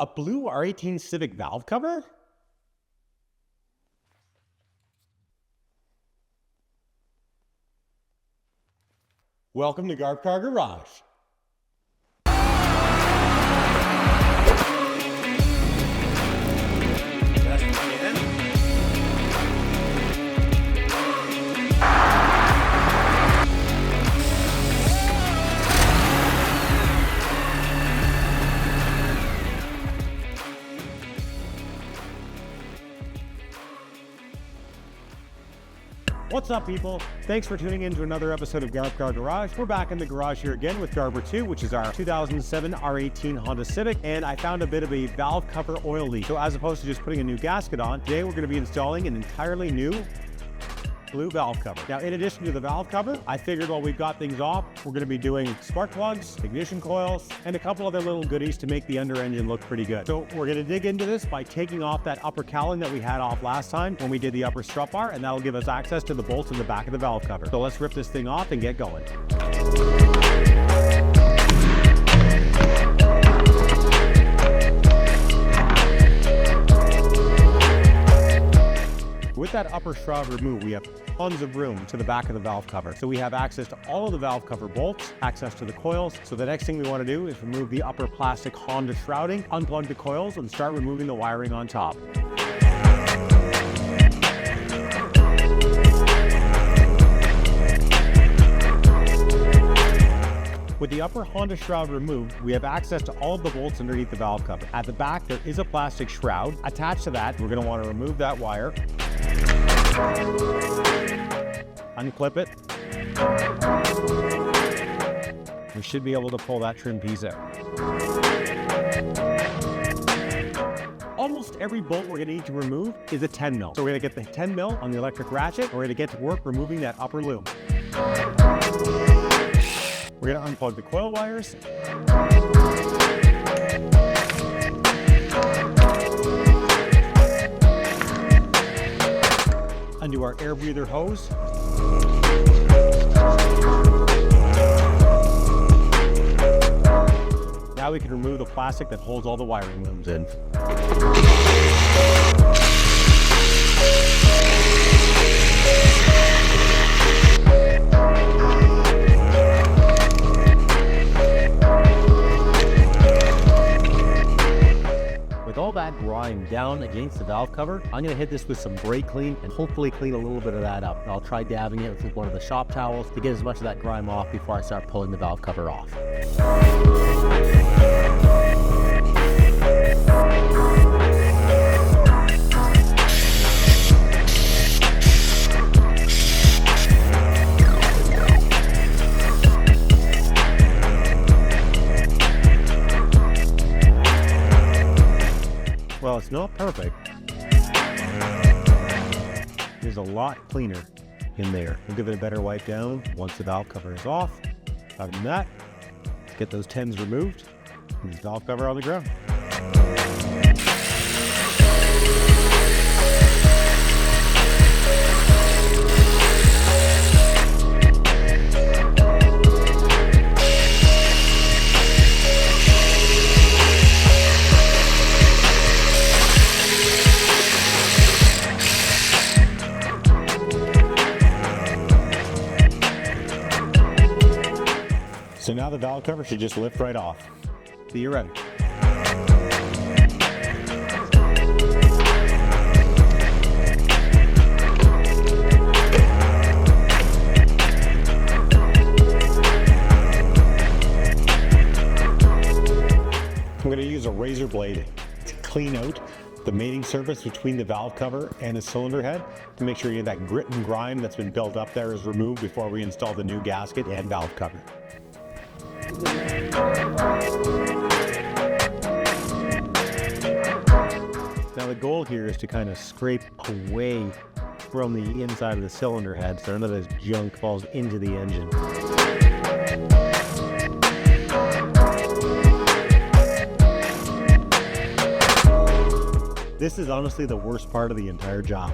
A blue R18 Civic valve cover? Welcome to Garb Car Garage. What's up, people? Thanks for tuning in to another episode of Garb Car Garage. We're back in the garage here again with Garber 2, which is our 2007 R18 Honda Civic, and I found a bit of a valve cover oil leak. So as opposed to just putting a new gasket on, today we're going to be installing an entirely new blue valve cover. Now, in addition to the valve cover, I figured while we've got things off, we're going to be doing spark plugs, ignition coils, and a couple other little goodies to make the under engine look pretty good. So we're going to dig into this by taking off that upper cowling that we had off last time when we did the upper strut bar, and that'll give us access to the bolts in the back of the valve cover. So let's rip this thing off and get going. With that upper shroud removed, we have tons of room to the back of the valve cover. So we have access to all of the valve cover bolts, access to the coils. So the next thing we want to do is remove the upper plastic Honda shrouding, unplug the coils, and start removing the wiring on top. With the upper Honda shroud removed, we have access to all of the bolts underneath the valve cover. At the back, there is a plastic shroud. Attached to that, we're going to want to remove that wire, unclip it. We should be able to pull that trim piece out. Almost every bolt we're going to need to remove is a 10 mil. So we're going to get the 10 mil on the electric ratchet. We're going to get to work removing that upper loom. We're going to unplug the coil wires. Undo our air breather hose. Now we can remove the plastic that holds all the wiring looms in. With all that grime down against the valve cover, I'm going to hit this with some brake clean and hopefully clean a little bit of that up. I'll try dabbing it with one of the shop towels to get as much of that grime off before I start pulling the valve cover off. Well, it's not perfect. There's a lot cleaner in there. We'll give it a better wipe down once the valve cover is off. Other than that, let's get those 10s removed and this valve cover on the ground. So now the valve cover should just lift right off. See you ready. I'm going to use a razor blade to clean out the mating surface between the valve cover and the cylinder head to make sure that grit and grime that's been built up there is removed before we install the new gasket and valve cover. Now the goal here is to kind of scrape away from the inside of the cylinder head so none of this junk falls into the engine. This is honestly the worst part of the entire job.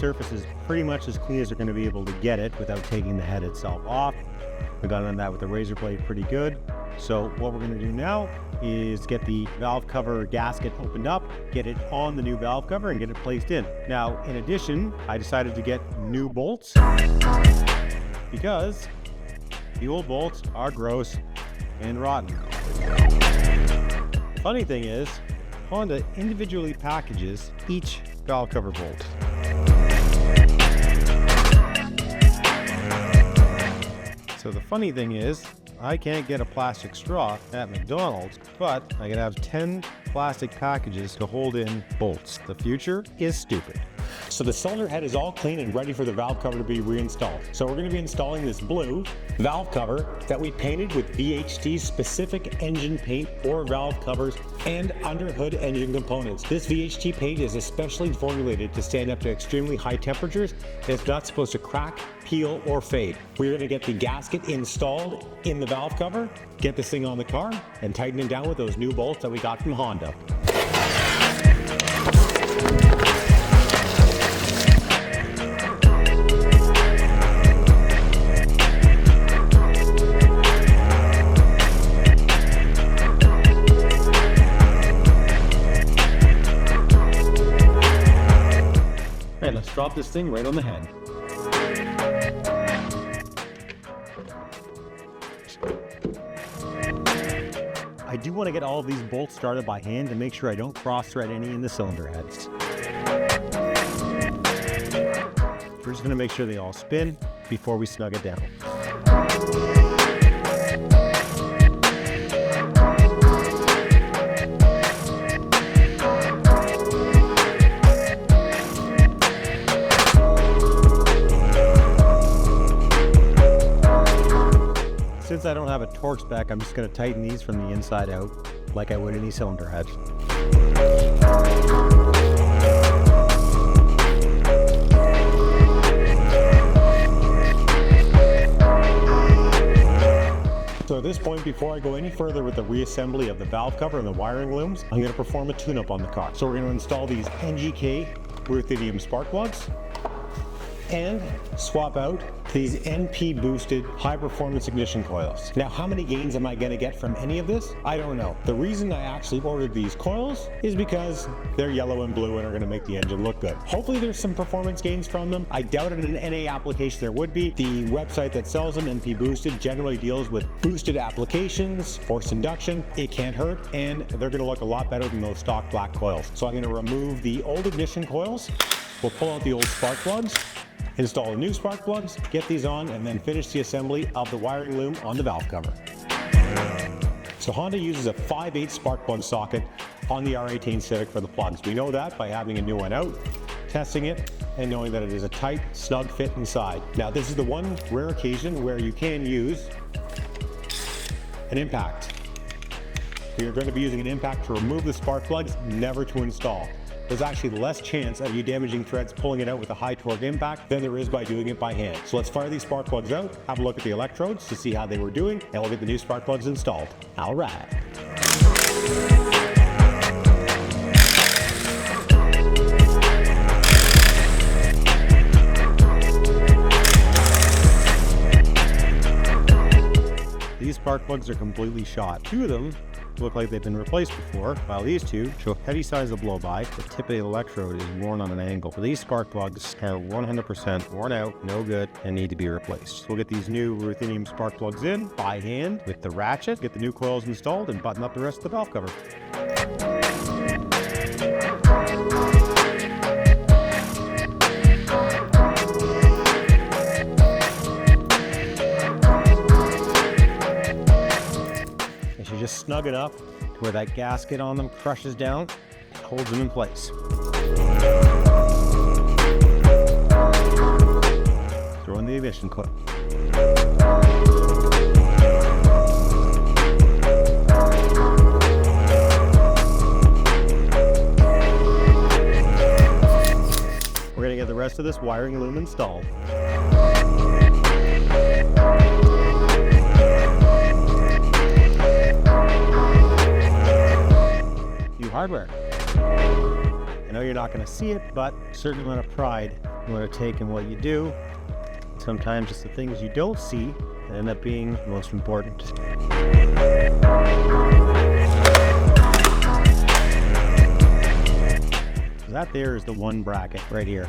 surface is pretty much as clean as they're going to be able to get it without taking the head itself off. We got on that with the razor blade pretty good. So what we're going to do now is get the valve cover gasket opened up, get it on the new valve cover, and get it placed in. Now, in addition, I decided to get new bolts because the old bolts are gross and rotten. The funny thing is, Honda individually packages each valve cover bolt. So the funny thing is, I can't get a plastic straw at McDonald's, but I can have 10 plastic packages to hold in bolts. The future is stupid. So the cylinder head is all clean and ready for the valve cover to be reinstalled. So we're going to be installing this blue valve cover that we painted with VHT specific engine paint or valve covers and under hood engine components. This VHT paint is especially formulated to stand up to extremely high temperatures, and it's not supposed to crack, peel, or fade. We're going to get the gasket installed in the valve cover, get this thing on the car, and tighten it down with those new bolts that we got from Honda. And let's drop this thing right on the head. I do want to get all of these bolts started by hand to make sure I don't cross-thread any in the cylinder heads. We're just going to make sure they all spin before we snug it down. Since I don't have a torque spec, I'm just going to tighten these from the inside out like I would any cylinder head. So at this point, before I go any further with the reassembly of the valve cover and the wiring looms, I'm going to perform a tune-up on the car. So we're going to install these NGK ruthenium spark plugs and swap out these NP boosted high performance ignition coils. Now, how many gains am I going to get from any of this? I don't know. The reason I actually ordered these coils is because they're yellow and blue and are going to make the engine look good. Hopefully there's some performance gains from them. I doubt in an NA application there would be. The website that sells them, NP boosted, generally deals with boosted applications, forced induction. It can't hurt, and they're going to look a lot better than those stock black coils. So I'm going to remove the old ignition coils. We'll pull out the old spark plugs, install the new spark plugs, get these on, and then finish the assembly of the wiring loom on the valve cover. So Honda uses a 5/8 spark plug socket on the R18 Civic for the plugs. We know that by having a new one out, testing it, and knowing that it is a tight, snug fit inside. Now, this is the one rare occasion where you can use an impact. You're going to be using an impact to remove the spark plugs, never to install. There's actually less chance of you damaging threads pulling it out with a high torque impact than there is by doing it by hand. So let's fire these spark plugs out, have a look at the electrodes to see how they were doing, and we'll get the new spark plugs installed. All right. These spark plugs are completely shot. Two of them look like they've been replaced before, while these two show heavy signs of blow-by. The tip of the electrode is worn on an angle. So these spark plugs are 100% worn out, no good, and need to be replaced. So we'll get these new ruthenium spark plugs in by hand with the ratchet, get the new coils installed, and button up the rest of the valve cover. Just snug it up to where that gasket on them crushes down and holds them in place. Throw in the ignition coil. We're going to get the rest of this wiring loom installed. Hardware. I know you're not going to see it, but a certain amount of pride you want to take in what you do. Sometimes it's the things you don't see that end up being most important. That there is the one bracket right here.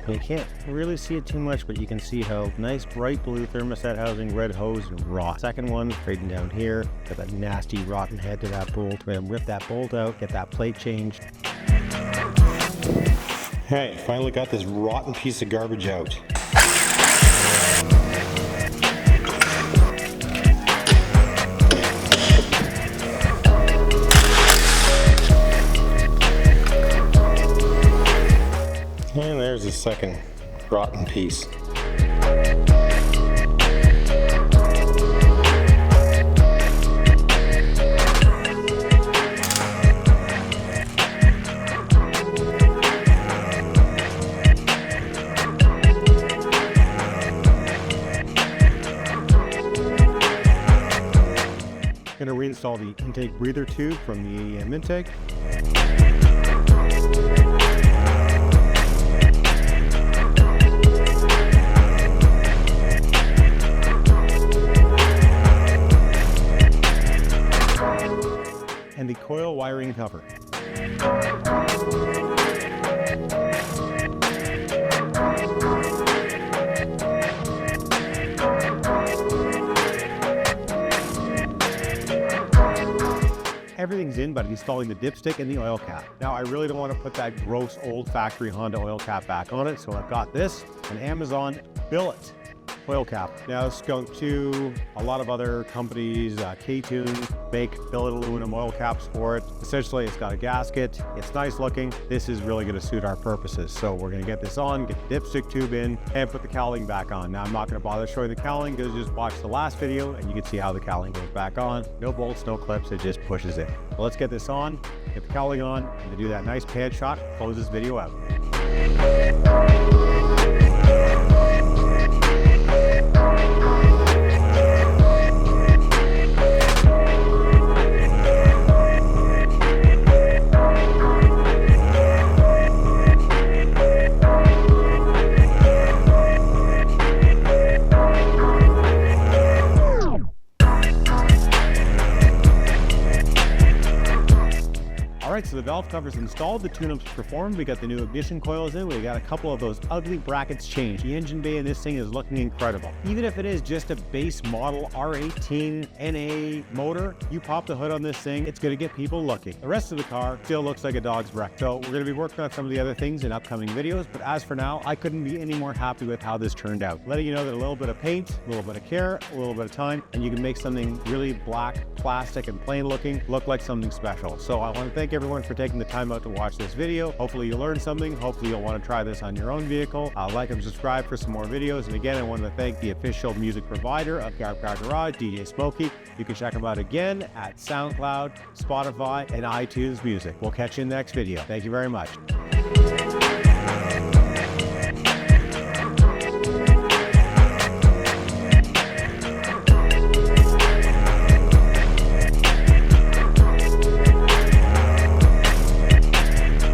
You can't really see it too much, but you can see how nice bright blue thermostat housing, red hose, and rot. Second one, right down here, got that nasty rotten head to that bolt. We're gonna rip that bolt out, get that plate changed. Hey, finally got this rotten piece of garbage out. And there's the second rotten piece. I'm going to reinstall the intake breather tube from the AEM intake. And the coil wiring cover. Everything's in, but installing the dipstick and the oil cap. Now, I really don't want to put that gross old factory Honda oil cap back on it, so I've got this, an Amazon billet oil cap. Now, Skunk 2, a lot of other companies, K-Tune, make billet aluminum oil caps for it. Essentially, it's got a gasket. It's nice looking. This is really going to suit our purposes. So we're going to get this on, get the dipstick tube in, and put the cowling back on. Now, I'm not going to bother showing the cowling because just watch the last video and you can see how the cowling goes back on. No bolts, no clips, it just pushes in. Well, let's get this on, get the cowling on, and to do that nice pan shot, close this video out. So the valve cover's installed, the tune-up's performed, we got the new ignition coils in, we got a couple of those ugly brackets changed. The engine bay in this thing is looking incredible. Even if it is just a base model R18 NA motor, you pop the hood on this thing, it's going to get people looking. The rest of the car still looks like a dog's wreck. So we're going to be working on some of the other things in upcoming videos, but as for now, I couldn't be any more happy with how this turned out. Letting you know that a little bit of paint, a little bit of care, a little bit of time, and you can make something really black, plastic, and plain looking look like something special. So I want to thank everyone for taking the time out to watch this video. Hopefully you learned something. Hopefully you'll want to try this on your own vehicle. Like and subscribe for some more videos. And again, I want to thank the official music provider of Garage Garage, DJ Smokey. You can check him out again at SoundCloud, Spotify, and iTunes Music. We'll catch you in the next video. Thank you very much.